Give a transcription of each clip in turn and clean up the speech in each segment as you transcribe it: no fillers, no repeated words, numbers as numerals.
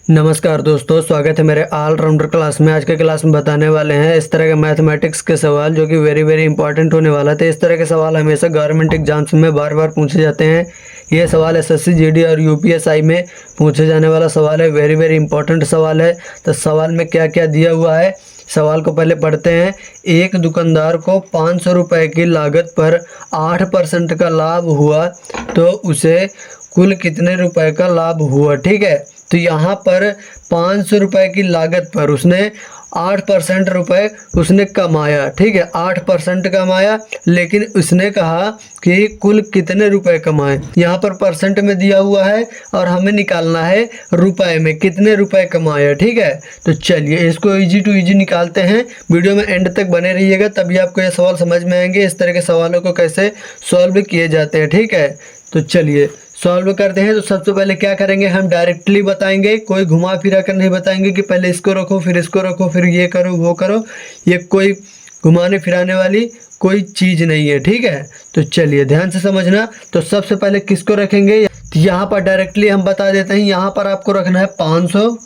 नमस्कार दोस्तों, स्वागत है मेरे ऑलराउंडर क्लास में। आज के क्लास में बताने वाले हैं इस तरह के मैथमेटिक्स के सवाल जो कि वेरी इंपॉर्टेंट होने वाला था। इस तरह के सवाल हमेशा गवर्नमेंट एग्जाम्स में बार बार पूछे जाते हैं। ये सवाल एसएससी जीडी और यूपीएसआई में पूछे जाने वाला सवाल है। वेरी इंपॉर्टेंट सवाल है। तो सवाल में क्या क्या दिया हुआ है, सवाल को पहले पढ़ते हैं। एक दुकानदार को 500 रुपये की लागत पर 8% का लाभ हुआ तो उसे कुल कितने रुपए का लाभ हुआ। ठीक है, तो यहाँ पर 500 रुपये की लागत पर उसने 8% रुपये उसने कमाया। ठीक है, 8% कमाया, लेकिन उसने कहा कि कुल कितने रुपए कमाए। यहाँ पर परसेंट में दिया हुआ है और हमें निकालना है रुपए में कितने रुपए कमाया। ठीक है, तो चलिए इसको इजी टू इजी निकालते हैं। वीडियो में एंड तक बने रहिएगा, तभी आपको ये सवाल समझ में आएंगे इस तरह के सवालों को कैसे सॉल्व किए जाते हैं। ठीक है, तो चलिए सॉल्व करते हैं। तो सबसे पहले क्या करेंगे, हम डायरेक्टली बताएंगे, कोई घुमा फिरा कर नहीं बताएंगे कि पहले इसको रखो फिर इसको रखो फिर ये करो वो करो। ये कोई घुमाने फिराने वाली कोई चीज़ नहीं है। ठीक है, तो चलिए ध्यान से समझना। तो सबसे पहले किसको रखेंगे, तो यहाँ पर डायरेक्टली हम बता देते हैं। यहाँ पर आपको रखना है 500।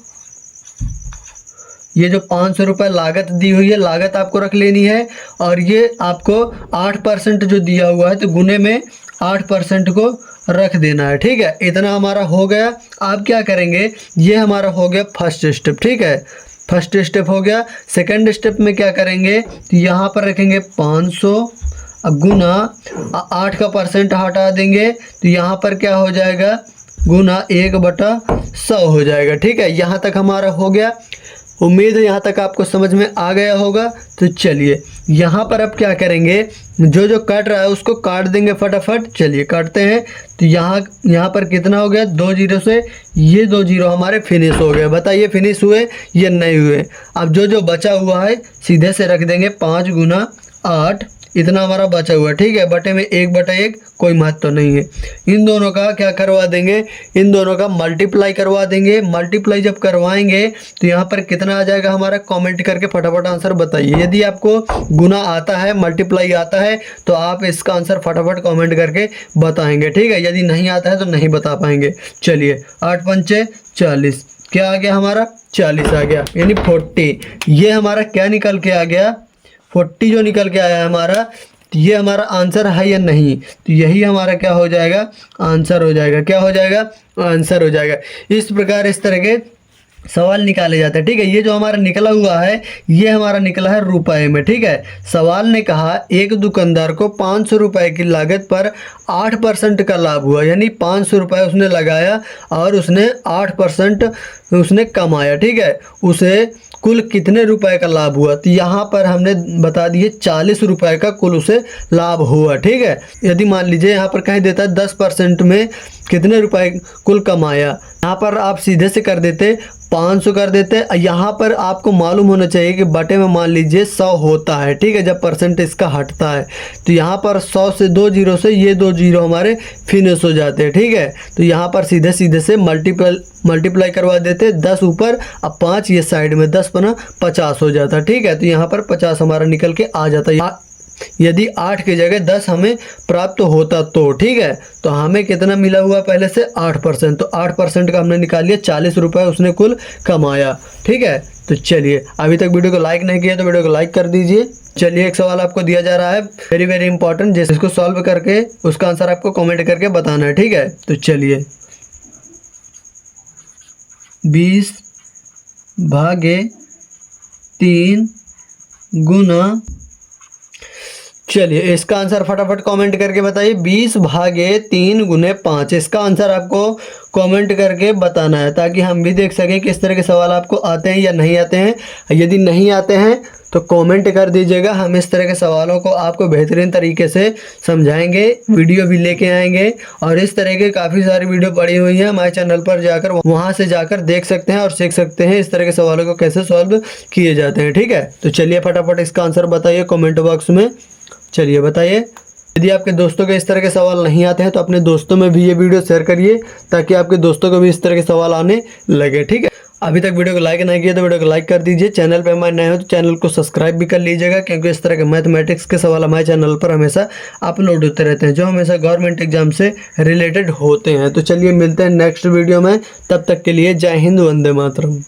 ये जो 500 रुपये लागत दी हुई है, लागत आपको रख लेनी है। और ये आपको 8% जो दिया हुआ है, तो गुने में 8% को रख देना है। ठीक है, इतना हमारा हो गया। अब क्या करेंगे, ये हमारा हो गया फर्स्ट स्टेप। ठीक है, फर्स्ट स्टेप हो गया। सेकंड स्टेप में क्या करेंगे, तो यहाँ पर रखेंगे 500 गुना 8 का परसेंट हटा देंगे, तो यहाँ पर क्या हो जाएगा, गुना 1/100 हो जाएगा। ठीक है, यहाँ तक हमारा हो गया। उम्मीद है यहाँ तक आपको समझ में आ गया होगा। तो चलिए यहाँ पर अब क्या करेंगे, जो जो कट रहा है उसको काट देंगे फटाफट। चलिए काटते हैं। तो यहाँ पर कितना हो गया, 2 जीरो से ये 2 जीरो हमारे फिनिश हो गए। बताइए फिनिश हुए या नहीं हुए। अब जो जो बचा हुआ है सीधे से रख देंगे 5 गुना 8, इतना हमारा बचा हुआ। ठीक है, बटे में 1/1 कोई महत्व तो नहीं है। इन दोनों का क्या करवा देंगे, इन दोनों का मल्टीप्लाई करवा देंगे। मल्टीप्लाई जब करवाएंगे तो यहाँ पर कितना आ जाएगा हमारा, कमेंट करके फटाफट आंसर बताइए। यदि आपको गुना आता है, मल्टीप्लाई आता है, तो आप इसका आंसर फटाफट कमेंट करके बताएंगे। ठीक है, यदि नहीं आता है तो नहीं बता पाएंगे। चलिए 8 पंचे 40, क्या आ गया हमारा, 40 आ गया, यानी 40। ये हमारा क्या निकल के आ गया, 40 जो निकल के आया है हमारा, तो ये हमारा आंसर है या नहीं, तो यही हमारा क्या हो जाएगा, आंसर हो जाएगा। क्या हो जाएगा, आंसर हो जाएगा। इस प्रकार इस तरह के सवाल निकाले जाते हैं। ठीक है, ये जो हमारा निकला हुआ है ये हमारा निकला है रुपए में। ठीक है, सवाल ने कहा एक दुकानदार को 500 रुपये की लागत पर 8% का लाभ हुआ, यानी 500 रुपये उसने लगाया और उसने 8% उसने कमाया। ठीक है, उसे कुल कितने रुपए का लाभ हुआ, तो यहाँ पर हमने बता दिए 40 रुपये का कुल उसे लाभ हुआ। ठीक है, यदि मान लीजिए यहाँ पर कहीं देता है 10% में कितने रुपए कुल कमाया, यहाँ पर आप सीधे से कर देते 500 कर देते। यहाँ पर आपको मालूम होना चाहिए कि बटे में मान लीजिए 100 होता है। ठीक है, जब परसेंट इसका हटता है तो यहाँ पर 100 से 2 जीरो से ये 2 जीरो हमारे फिनिश हो जाते हैं। ठीक है, तो यहाँ पर सीधे से मल्टीप्लाई करवा देते, 10 ऊपर अब 5 ये साइड में, 10 पना 50 हो जाता। ठीक है, तो यहाँ पर 50 हमारा निकल के आ जाता है। यदि 8 की जगह 10 हमें प्राप्त होता तो। ठीक है, तो हमें कितना मिला हुआ पहले से 8%, तो 8% का हमने निकाल लिया, 40 रुपये उसने कुल कमाया। ठीक है, तो चलिए अभी तक वीडियो को लाइक नहीं किया तो वीडियो को लाइक कर दीजिए। चलिए एक सवाल आपको दिया जा रहा है वेरी इंपॉर्टेंट, जिसको सॉल्व करके उसका आंसर आपको कमेंट करके बताना है। ठीक है, तो चलिए 20/3 गुना, चलिए इसका आंसर फटाफट कमेंट करके बताइए। 20/3 गुने 5, इसका आंसर आपको कमेंट करके बताना है ताकि हम भी देख सकें किस तरह के सवाल आपको आते हैं या नहीं आते हैं। यदि नहीं आते हैं तो कमेंट कर दीजिएगा, हम इस तरह के सवालों को आपको बेहतरीन तरीके से समझाएंगे, वीडियो भी लेके आएंगे। और इस तरह के काफ़ी सारी वीडियो पड़ी हुई हैं हमारे चैनल पर, जाकर वहाँ से जाकर देख सकते हैं और सीख सकते हैं इस तरह के सवालों को कैसे सॉल्व किए जाते हैं। ठीक है, तो चलिए फटाफट इसका आंसर बताइए कमेंट बॉक्स में। चलिए बताइए। यदि आपके दोस्तों के इस तरह के सवाल नहीं आते हैं तो अपने दोस्तों में भी ये वीडियो शेयर करिए ताकि आपके दोस्तों को भी इस तरह के सवाल आने लगे। ठीक है, अभी तक वीडियो को लाइक नहीं किया तो वीडियो को लाइक कर दीजिए। चैनल पे हमारे नए हो तो चैनल को सब्सक्राइब भी कर लीजिएगा, क्योंकि इस तरह के मैथमेटिक्स के सवाल हमारे चैनल पर हमेशा अपलोड होते रहते हैं, जो हमेशा गवर्नमेंट एग्जाम से रिलेटेड होते हैं। तो चलिए मिलते हैं नेक्स्ट वीडियो में, तब तक के लिए जय हिंद, वंदे मातरम।